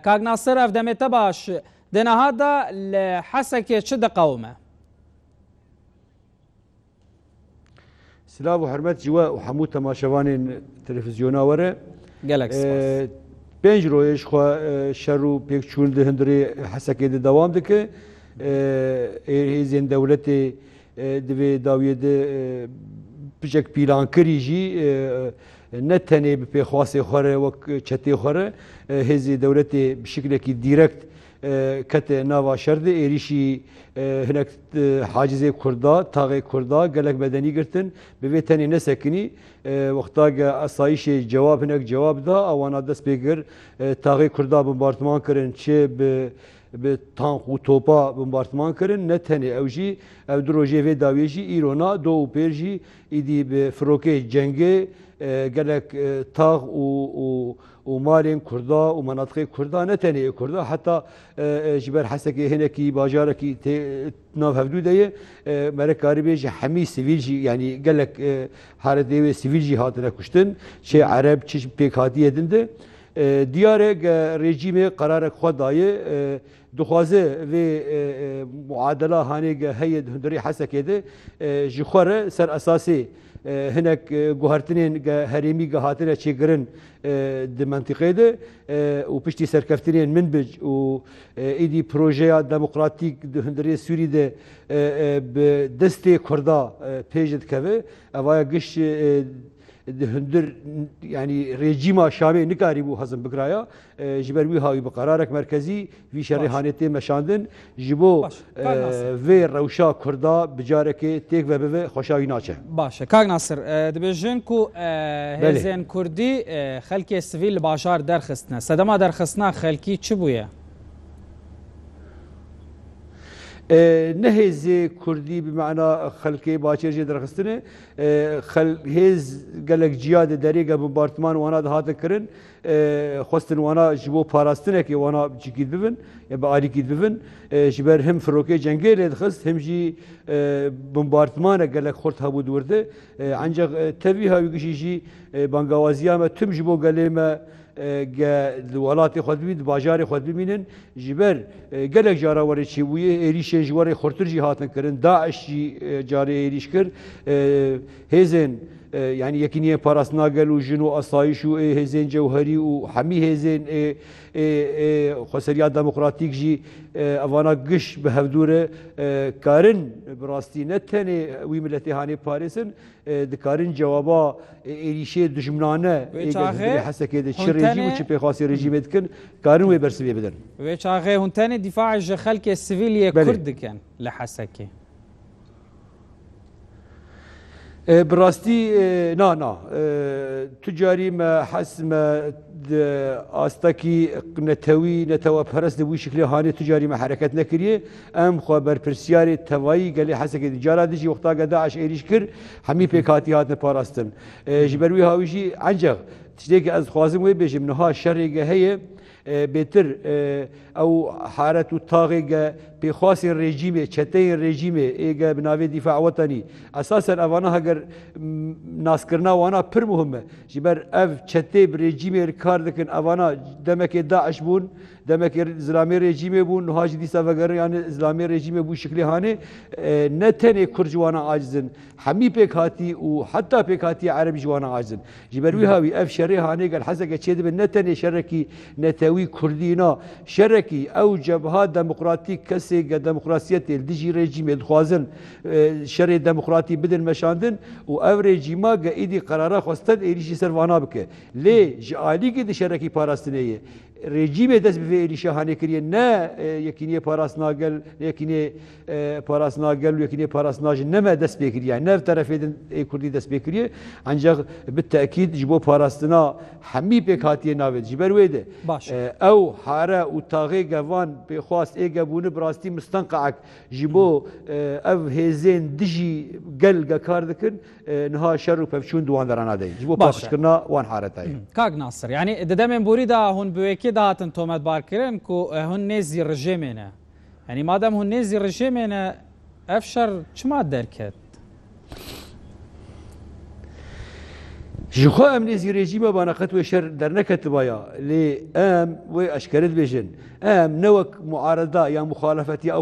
کاک ناصر اف دمێتە باش دەنەهادا لە حەسەکێ چ دەقەومە؟ سلااو و حرمەت جیوە و هەموو تەماشەوانên تەلەڤیزیۆنا وەرە gelek پێنج ڕۆژ شەڕ و پێکچوون هەندێ حەسەکێ دەوام دکە هێزên dewletê divê dawiyê de pişek pîrankirî jî ne tenê bi pêxwasê xwe re wek çetê xwe re hêzê dewletê bi şeklekî dîrekt kete nava şer de êrişî hinek hacizê Kurda, taxê Kurda gelek bedenî girtin bi vê tenê nesekinî wexta ge esayişê cewab hinek cewab da awana dest pê kir taxê Kurda bombartman kirin çê bi tank û topa bombartman kirin ne tenê ew jî ev du rojê vê dawiyê jî îrona do û pêr jî îdî bi firokê cengê gelek tax û malên Kurda û menatixê Kurda ne tenê Kurda heta ji ber hesekê hinekî bajarekî nav hevdû de ye merek karibê ji hemî sivîl jî yanî gelek haretê wê sivîl jî hatine kuştin çê ereb çi pêk hatiye din de diyarek rejîmê qararek xwe daye dixwaze vê muadela hanê ge heye hundirê hesekê de ji xwe re ser esasê hinek guhertinên herêmî ge hatine çêkirin di mentiqê de û piştî serkeftinên Minbic û êdî projeya demokratîk di hundirê Sûrî de bi destê Kurda pêj dikeve evaya giş hundir yanî rejîma Şamê nikarî bû hezm bikiraya ji ber wî hawî bi qararek merkezî vî şerê hanetê meşandin ji bo vê rewşa Kurda bicarekê têk ve bive xweşawî naçe. Baş e Kak Nasir dibêjin ku hêzên Kurdî xelkê sivîl li bajar derxistine sedema derxistina xelkî çi bûye? Ne hêzê Kurdî bi mena xelkê baçêr jê derxistine hêz gelek ciya de derê ge bombartman wana dihatin kirin xwestin wana ji bo parastinekê wana cikî bibin ya bi alîkî bibin ji ber him firokê cengê lê dixist him jî bombartmanek gelek xurt hebû dûrde ancak tevî hawî gişî jî bangawaziya me tüm ji bo gelê me welatê xwe bibîn bajarê xwe bimînin ji ber gelek cara werê çêbûyê êrîşên ji werê xurtir jî hatin kirin Daeş jî carê êrîş kir hêzên yani yekîniyê parasnagel û jin û asayiş û hêzên cewherî û hemî hêzên xweseriya demokratîk jî evana giş bi hevdûre karin bi rastî ne tenê wî milletê hanê parêsin dikarin cewaba êrîşê dijminane hesekê de çi rejîm û çi pêxwasî rejîmê dikin karin wê bersivê bidin. Wê çaxê hûn tenê dîfa ji xelkê sivîliyê Kurd dikin li hesekê. Bi rastî na tu carî me hes me astekî netewî neteweperest li wî şiklê hanê tu carî me hereket nekiriye em xwe berpirsyarê tevayî gelê hesekê di cara dijî wexta ge Daeş êrîş kir hemî pêk hatî hatine parastin ji ber wî hawî jî ancak tiştekî ez dixwazim wê bêjim niha şerê ge heye bêtir ew haret û taxê ge pêxwasên rejîmê çeteyên rejîmê êge bi navê dîfa wetanî esasen evana heger naskirina wana pir muhim e ji ber ev çetê bi rejîmê kar dikin evana demekê Daeş bûn demekê Zîlamê rejîmê bûn niha jî dîsa vegerin yani Zîlamê rejîmê bû şiklê hanê ne tenê Kurd ji wana acizin hemî pêk hatî û heta pêk hatiye Erebî ji wana acizin ji ber wî hawî ev şerê hanê gel hezeke çê dibin ne tenê şerekî netewî Kurdî na şerekî ew cebha demokratîk kesê ge demokrasiyetê dijî rejîmê dixwazin şerê demokratî bidin meşandin û ev rejîma ge êdî qarara xwestin êrîşî ser vana bike lê ji alîgê di şerekî parastinê ye rejîmê dest bi vê êrîşa hanê kiriye ne yekîniyê parasnagel yekînê parasnagel û yekînê parasnajin neme dest pê kiriye nev terefê din ê Kurdî dest pê kiriye ancak bi tekîd ji bo parastina hemî pêk hatiye navê ji ber wê de ew hare û taxê gevan pêxwast êge bûne bi rastî mistenqeek ji bo ev hêzên dijî gel ge kar dikin niha şer û pevçûn diwan derana de ji bo paqişkirina wan haretayê. Kak Nasir yani di demên borî da hûn bi wekî dahatin tometbarkirin ku hûn nêzî rejêmê ne yani madem hûn nêzî rejêmê ne ev şer çima derket جخوا ام نزی رژیم بانقت و شر در نکت بایا لی ام و اشکرت بجن ام نوک معارضه یا مخالفت یا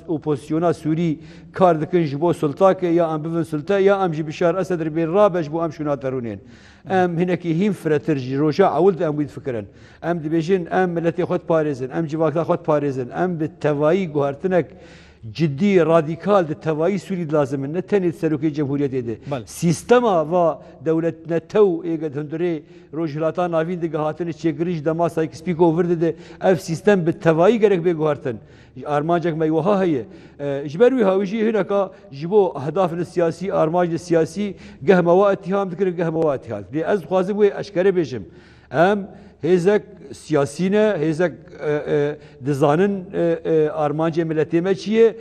اپوزیونا سوری کار دکن جبو سلطه که یا ام بفن سلطه یا ام جی بشار اسد ربین رابش بو ام شونا درونین ام هناك هیم فراتر روجا عولد ام ويد فكرن ام دبيجن ام ملتي خود باريزن ام جواكتا خود باريزن ام بالتوائي جوهرتنك جدي راديكال التوائي سوري لازم نتني سلوكي جمهورية دي سيستما و دولتنا تو ايقد هندري روجلاتان نافين دي هاتن تشيكريج دما سايك سبيكو ورد دي اف سيستم بالتوائي غيرك بي جوهرتن ارمانجك ما يوها هي جبروي هاويجي هناك جبو اهداف السياسي ارماج السياسي قهما واتهام ذكر قهما واتهام لي از خوازم وي اشكره بيجم ام هزك سياسينا هزك دزانن ارمانج ملتي ما چيه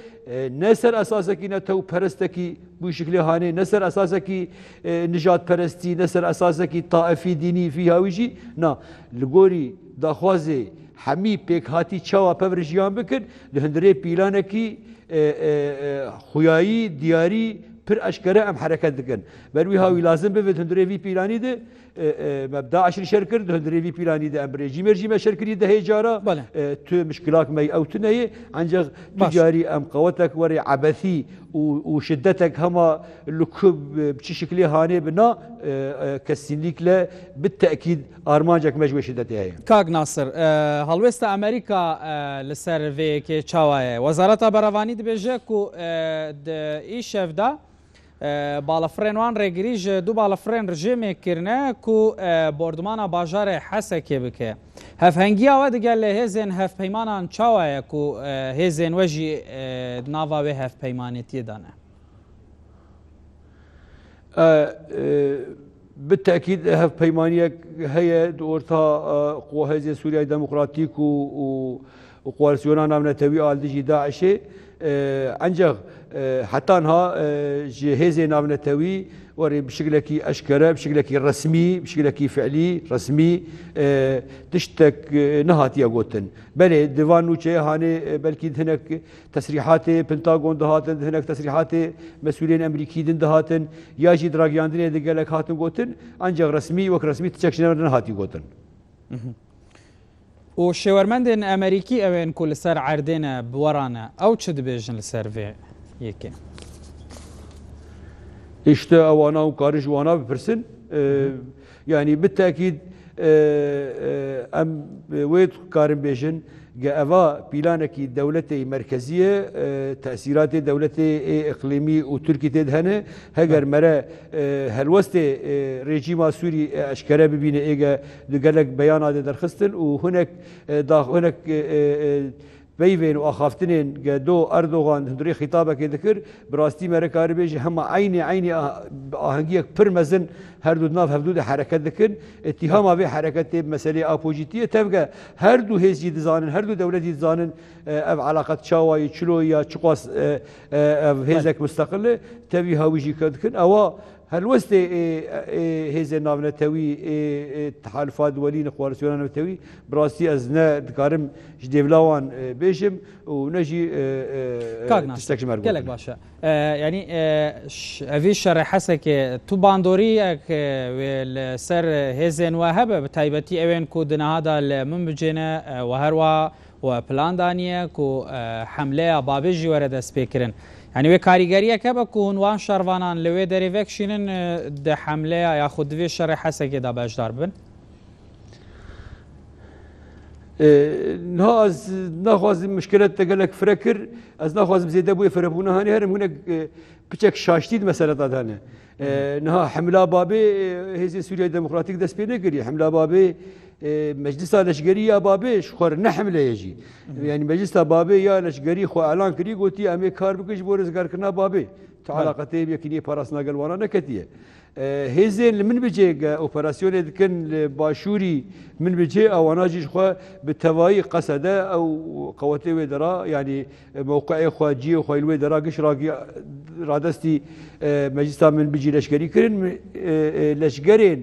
نسر اساسكي نتو پرستكي بو شكل هاني نسر اساسكي نجات پرستي نسر اساسكي طائفي ديني في هاويجي نا لغوري داخوازي حمی پیک هاتی چاوا پورجیان بکن لهندره پیلانکی خویایی دیاری پر اشکره ام حرکت دکن بروی هاوی لازم بوید هندره وی پیلانی ده مبدا عشر شرکر هندره وی پیلانی ده ام رژیم شرکری ده هجارا تو مشکلات می او تنهی انجا تجاری ام قوتك وري عبثي وشدتك هما لكب بشي شكلي هاني بنا كسينيك له بالتاكيد ارمانجك مجوي شدتي هي كاغ ناصر هلوست امريكا لسر في كي تشاواي وزاره براواني دبيجه كو ايشف دا بالافرين وان ريجريج دو بالافرين رجيمي كيرنا كو بوردمانا باجار حسكي بك هفهنگيا ود قال هزن هف بيمانا تشاواي كو هزن وجي نافا به هف بيمانتي دانا بالتاكيد هف بيمانيه هي دورتها قوى هزن سوريا ديمقراطيك وقوارسيونا نامنا توي آلدجي داعشي انجغ حتى انها جهاز نامنا توي وري بشكلكي اشكره بشكلكي رسمي بشكلكي فعلي رسمي تشتك نهاتي اغوتن بل ديوان نوچه هاني بلكي هناك تصريحات بنتاغون دهاتن هناك تصريحات مسؤولين امريكي دهاتن ياجي دراغياندني دغلك هاتن غوتن انجغ رسمي وك رسمي تشكشنا نهاتي غوتن و شورمندن امريكي اوين كل سر عردنا بورانا او تشد بيجن السيرفي يكي işte avana و karış وانا بپرسن يعني بالتاكيد ام ويد كارم بيجن جاءوا بلانكي دولتي مركزيه تاثيرات دولتي اقليمي وتركي تدهنه هجر مرا هلوست ريجيم سوري اشكره ببين ايجا دقلك بيانات درخستن وهناك هناك بيفين واخافتنين دو اردوغان هندري خطابك ذكر براستي مركاري بيجي هم عيني اهنجيك برمزن هردو ناف هفدود حركات ذكر اتهام به حركات مسألة ابوجيتيه تبقى هردو هيزي دزانن هردو دولتي دزانن علاقه شاواي تشلويا تشقاس هيزك مستقله تبي هاويجي كذكر او هالوست هيز نافنا توي تحالفات دولين قوارسيونا توي براسي ازنا دكارم جديفلاوان بيشم ونجي تستكمل قالك باشا يعني افي شرح حسك تو باندوري والسر هيزن وهبه بتايبتي اوين كودنا هذا المنبجنا وهروا وبلان دانيه كو حمله بابجي ورد سبيكرن يعني وي كاريگريه كبا كون وان شروانان لوي دريفكشنن د حمله ياخذ في شرح حسك دا باجدار بن ناخذ مشكله تقلك فركر از ناخذ زيد ابو فربونا هاني هرم هناك بچك شاشتيد مساله دادانه نها حمله بابي هزي سوريا ديمقراطيك دسبينه كري حمله بابي مجلس لشگری یا بابش خور نحمله یجی یعنی مجلس بابی یا لشگری خو اعلان کری گوتی امی کار بکش بو رزگار کنا بابی تعلقته یکنی پاراسنا گلوانا نکتیه هزين من بيجي اوبراسيون كان باشوري من بيجي او اناجي خو بالتواي قصده او قوتي ودرا يعني موقعي خو جي خو الودرا قش راقي رادستي مجلس من بيجي لشگری كرن لشگرين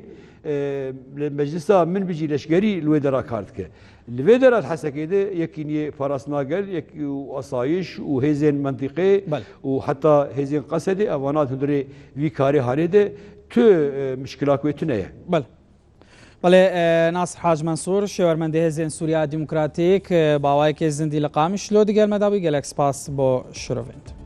المجلس من بيجي لشگری الودرا كارتك الودرا حسا كده يكيني فراسناقل وأصايش وهزين منطقي وحتى هزين قصدي اوانات هندري في كاري هانده تو مشکلات کوی تو نیه بله ناصر حاج منصور شێوەرمەندی هێزên سووریا دیموکراتیک باوایەکی زیندی لە قامیش لۆ دیگەل مەداوی گەلێک سپاس بۆ شرۆڤند